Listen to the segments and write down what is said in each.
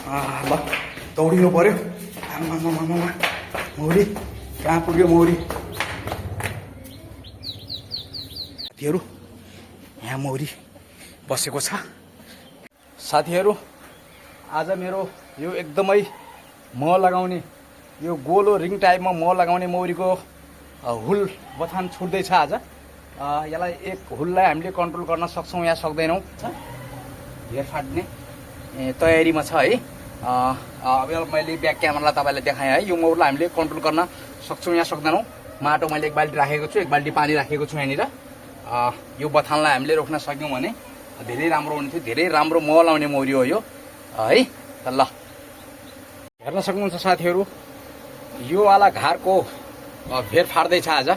ल दौडिनु पर्यो। आमामामामा मौरी कहाँ पुग्यो मौरी? साथीहरू यहाँ मौरी बसेको छ। साथीहरू आज मेरो यो एकदमै मह लगाउने यो गोलो रिङ टाइपमा मह लगाउने मौरीको हुल बथान छुट्दैछ आज। यसलाई एक हुललाई हामीले कन्ट्रोल गर्न सक्छौँ या सक्दैनौँ हेर फाट्ने तयारीमा छ है। अब मैले ब्याक क्यामेरालाई तपाईँलाई देखाएँ है। यो मौरलाई हामीले कन्ट्रोल गर्न सक्छौँ या सक्दैनौँ। माटो मैले एक बाल्टी राखेको छु, एक बाल्टी पानी राखेको छु यहाँनिर। यो बथानलाई हामीले रोक्न सक्यौँ भने धेरै राम्रो हुन्थ्यो। धेरै राम्रो मह लाउने मौरी हो यो है। ल हेर्न सक्नुहुन्छ साथीहरू यो वाला घारको भेर फाट्दैछ आज।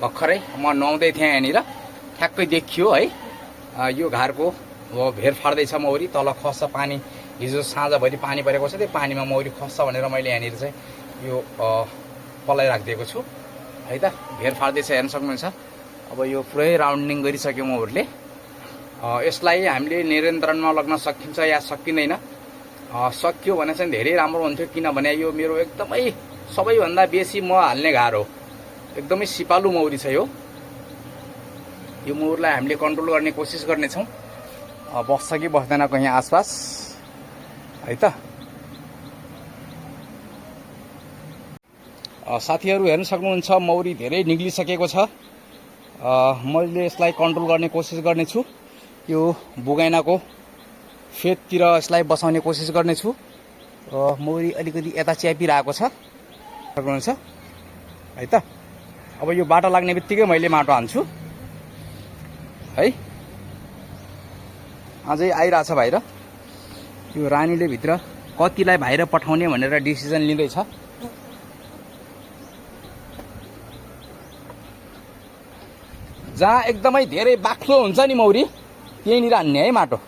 भर्खरै म नुहाउँदै थिएँ यहाँनिर ठ्याक्कै देखियो है। यो घारको भेर फाट्दैछ मौरी। तल खस्छ पानी, हिजो साँझभरि पानी परेको छ, त्यो पानीमा मौरी खस्छ भनेर मैले यहाँनिर चाहिँ यो पलाई राखिदिएको छु है त। भेर फाट्दैछ हेर्न सक्नुहुन्छ। अब यो पुरै राउन्डिङ गरिसक्यो मौरीले। यसलाई हामीले नियन्त्रणमा लग्न सकिन्छ या सकिँदैन? सकियो भने चाहिँ धेरै राम्रो हुन्थ्यो, किनभने यो मेरो एकदमै सबैभन्दा बेसी मह हाल्ने घार हो। एकदमै सिपालु मौरी छ यो। यो मौरीलाई हामीले कन्ट्रोल गर्ने कोसिस गर्नेछौँ। बस्छ कि बस्दैन कहीँ आसपास है त। साथीहरू हेर्न सक्नुहुन्छ मौरी धेरै निक्लिसकेको छ। मैले यसलाई कन्ट्रोल गर्ने कोसिस गर्नेछु। यो बुगाइनाको फेदतिर यसलाई बसाउने कोसिस गर्नेछु। मौरी अलिकति यता च्यापिरहेको छ सक्नुहुन्छ है त। अब यो बाटो लाग्ने बित्तिकै मैले माटो हान्छु है। अझै आइरहेछ बाहिर। यो रानीले भित्र कतिलाई बाहिर पठाउने भनेर डिसिजन लिँदैछ। जहाँ एकदमै धेरै बाक्लो हुन्छ नि मौरी त्यहीँनिर हान्ने है माटो।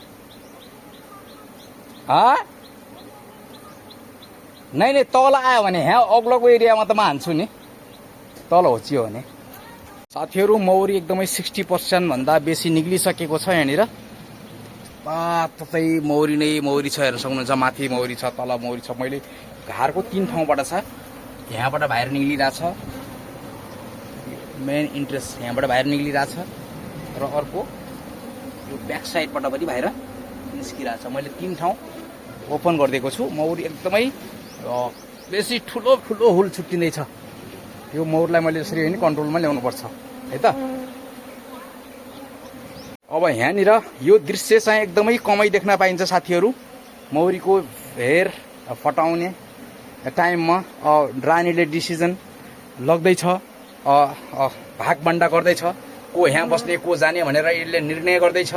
नै तल आयो भने यहाँ अग्लोको एरियामा त म हान्छु नि, तल होचियो भने। साथीहरू मौरी एकदमै 60% भन्दा बेसी निक्लिसकेको छ यहाँनिर। ततै मौरी नै मौरी छ हेर्न सक्नुहुन्छ। माथि मौरी छ, तल मौरी छ। मैले घारको 3 ठाउँबाट छ। यहाँबाट बाहिर निक्लिरहेछ, मेन इन्ट्रेस्ट यहाँबाट बाहिर निक्लिरहेछ र अर्को यो ब्याक साइडबाट पनि बाहिर निस्किरहेछ। मैले 3 ठाउँ ओपन गरिदिएको छु। मौरी एकदमै बेसी ठुलो ठुलो हुल छुट्टिँदैछ। यो मौरलाई मैले यसरी होइन कन्ट्रोलमा ल्याउनुपर्छ है त। अब यहाँनिर यो दृश्य चाहिँ एकदमै कमै देख्न पाइन्छ साथीहरू। मौरीको भेर फटाउने टाइममा रानीले डिसिजन लग्दैछ, भागभण्डा गर्दैछ। को यहाँ बस्ने को जाने भनेर यसले निर्णय गर्दैछ।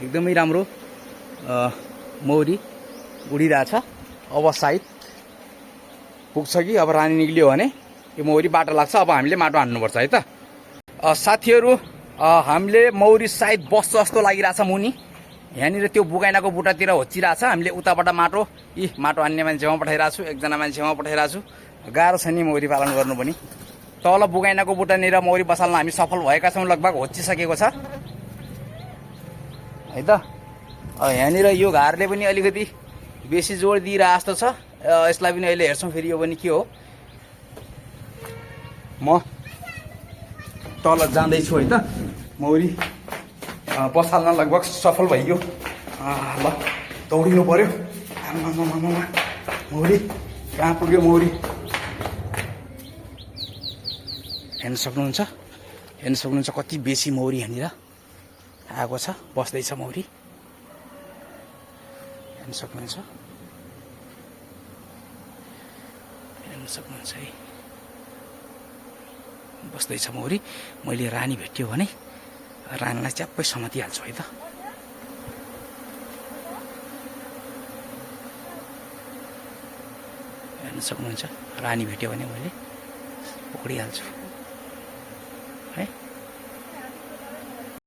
एकदमै राम्रो मौरी उडिरहेछ। अब सायद पुग्छ कि अब रानी निक्लियो भने यो मौरी बाटो लाग्छ। अब हामीले माटो हान्नुपर्छ है त। साथीहरू हामीले मौरी सायद बस्छ जस्तो लागिरहेछ मुनि। यहाँनिर त्यो बुगाइनाको बुट्टातिर होचिरहेछ। हामीले उताबाट माटो माटो हान्ने मान्छेमा पठाइरहेको छु, एकजना मान्छेमा पठाइरहेको छु। गाह्रो छ नि मौरी पालन गर्नु पनि। तल बुगाइनाको बुट्टानिर मौरी बसाल्न हामी सफल भएका छौँ। लगभग होचिसकेको छ है त। यहाँनिर यो घारले पनि अलिकति बेसी जोड दिइरहे जस्तो छ। यसलाई पनि अहिले हेर्छौँ फेरि यो पनि के हो। म तल जाँदैछु है त। मौरी बसाल्न लगभग सफल भइयो। ल दौडिनु पर्यो। आमामामामा मौरी कहाँ पुग्यो मौरी? हेर्न सक्नुहुन्छ कति बेसी मौरी यहाँनिर आएको छ, बस्दैछ मौरी। हेर्न सक्नुहुन्छ है, बस्दैछ मौरी। मैले रानी भेट्यो भने रानीलाई च्याप्पै समातिहाल्छु है त। हेर्न सक्नुहुन्छ रानी भेट्यो भने मैले पक्रिहाल्छु।